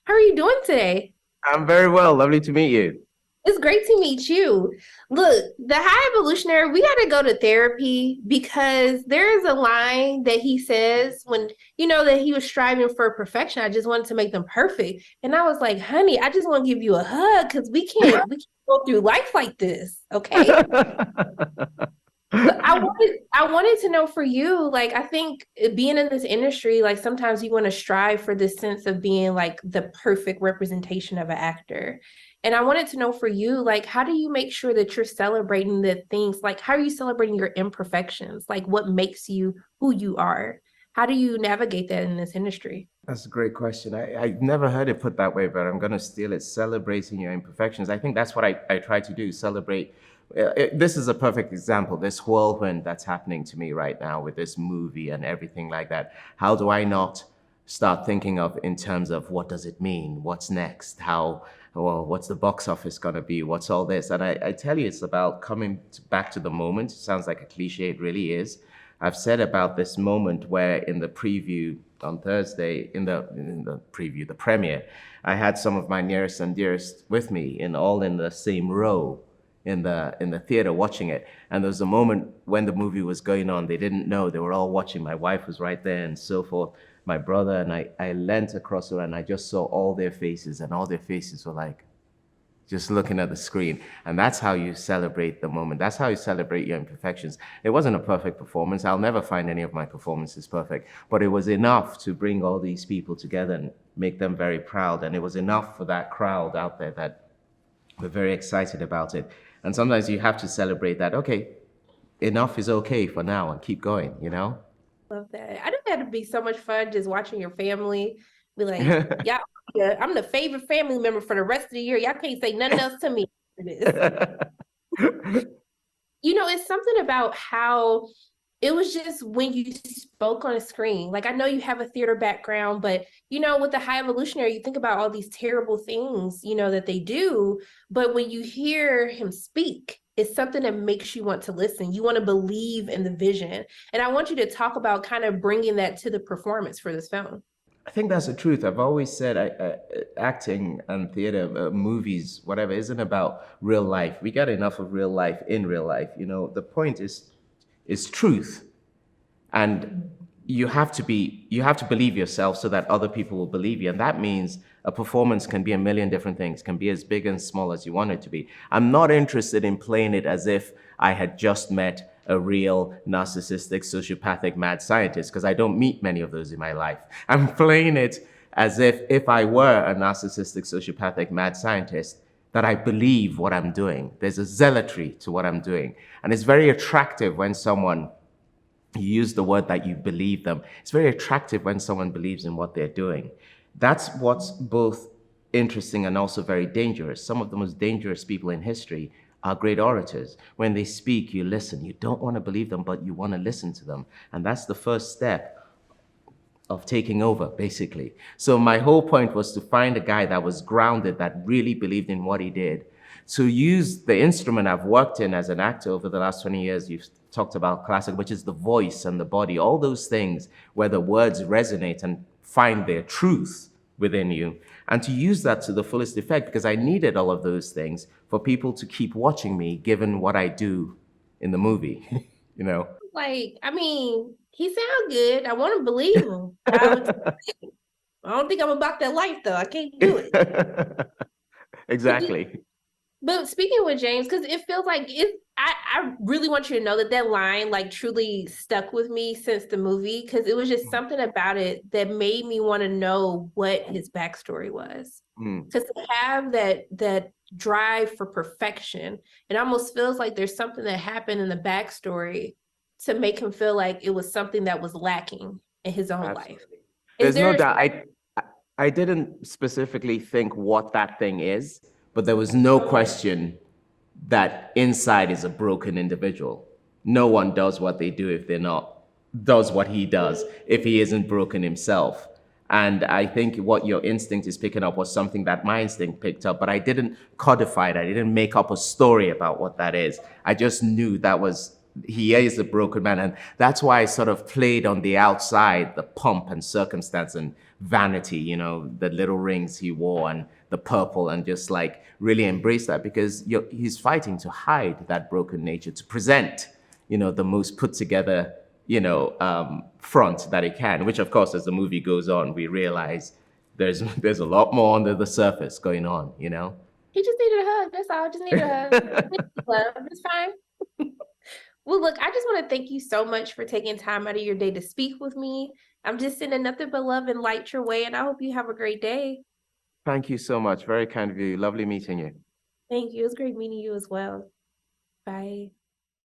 How are you doing today? I'm very well. Lovely to meet you. It's great to meet you. Look, the high evolutionary, we got to go to therapy because there is a line that he says when, that he was striving for perfection. I just wanted to make them perfect. And I was like, honey, I just want to give you a hug because we can't go through life like this. Okay. But I wanted to know for you, like I think being in this industry, like sometimes you want to strive for this sense of being like the perfect representation of an actor. And I wanted to know for you, like how do you make sure that you're celebrating the things, like how are you celebrating your imperfections? Like what makes you who you are? How do you navigate that in this industry? That's a great question. I've never heard it put that way, but I'm going to steal it. Celebrating your imperfections. I think that's what I try to do. Celebrate. This is a perfect example. This whirlwind that's happening to me right now with this movie and everything like that. How do I not start thinking of in terms of what does it mean? What's next? Well, what's the box office going to be? What's all this? And I tell you, it's about back to the moment. It sounds like a cliche. It really is. I've said about this moment where in the preview on Thursday, in the preview, the premiere, I had some of my nearest and dearest with me, all in the same row in the theater watching it. And there was a moment when the movie was going on, they didn't know, they were all watching. My wife was right there and so forth, my brother, and I leant across her and I just saw all their faces, and all their faces were like, just looking at the screen. And that's how you celebrate the moment. That's how you celebrate your imperfections. It wasn't a perfect performance. I'll never find any of my performances perfect, but it was enough to bring all these people together and make them very proud. And it was enough for that crowd out there that were very excited about it. And sometimes you have to celebrate that, okay, enough is okay for now and keep going, you know? Love that. I know that'd be so much fun just watching your family be like, yeah, yeah, I'm the favorite family member for the rest of the year. Y'all can't say nothing else to me for this. It's something about how it was just when you spoke on a screen. Like I know you have a theater background, but with the high evolutionary, you think about all these terrible things, that they do. But when you hear him speak, it's something that makes you want to listen. You want to believe in the vision. And I want you to talk about kind of bringing that to the performance for this film. I think that's the truth. I've always said acting and theater, movies, whatever, isn't about real life. We got enough of real life in real life. The point is truth, and you have to believe yourself so that other people will believe you, and that means a performance can be a million different things, can be as big and small as you want it to be. I'm not interested in playing it as if I had just met a real narcissistic sociopathic mad scientist, because I don't meet many of those in my life. I'm playing it as if I were a narcissistic sociopathic mad scientist, that I believe what I'm doing. There's a zealotry to what I'm doing, and it's very attractive when someone, you use the word that you believe them. It's very attractive when someone believes in what they're doing. That's what's both interesting and also very dangerous. Some of the most dangerous people in history are great orators. When they speak, you listen. You don't want to believe them, but you want to listen to them. And that's the first step of taking over, basically. So my whole point was to find a guy that was grounded, that really believed in what he did, to use the instrument I've worked in as an actor over the last 20 years. You've talked about classic, which is the voice and the body, all those things where the words resonate and find their truth within you, and to use that to the fullest effect, because I needed all of those things for people to keep watching me, given what I do in the movie, you know? Like, I mean, he sounds good. I want to believe him. I don't think I'm about that life though. I can't do it. Exactly. But speaking with James, because it feels like I really want you to know that that line like truly stuck with me since the movie, because it was just something about it that made me want to know what his backstory was. Mm, Because to have that drive for perfection, it almost feels like there's something that happened in the backstory to make him feel like it was something that was lacking in his own life. absolutely. Is There's no there doubt. I didn't specifically think what that thing is, but there was no question that inside is a broken individual. No one does what they do if they're not does what he does if he isn't broken himself. And I think what your instinct is picking up was something that my instinct picked up, but I didn't codify it. I didn't make up a story about what that is. I just knew that was he is a broken man. And that's why I sort of played on the outside, the pomp and circumstance and vanity, the little rings he wore and the purple, and just like really embrace that, because he's fighting to hide that broken nature, to present, the most put together, front that he can, which of course, as the movie goes on, we realize there's a lot more under the surface going on. He just needed a hug. That's all. Just needed a hug. Love. It's fine. Well, look, I just want to thank you so much for taking time out of your day to speak with me. I'm just sending nothing but love and light your way, and I hope you have a great day. Thank you so much. Very kind of you. Lovely meeting you. Thank you. It was great meeting you as well. Bye.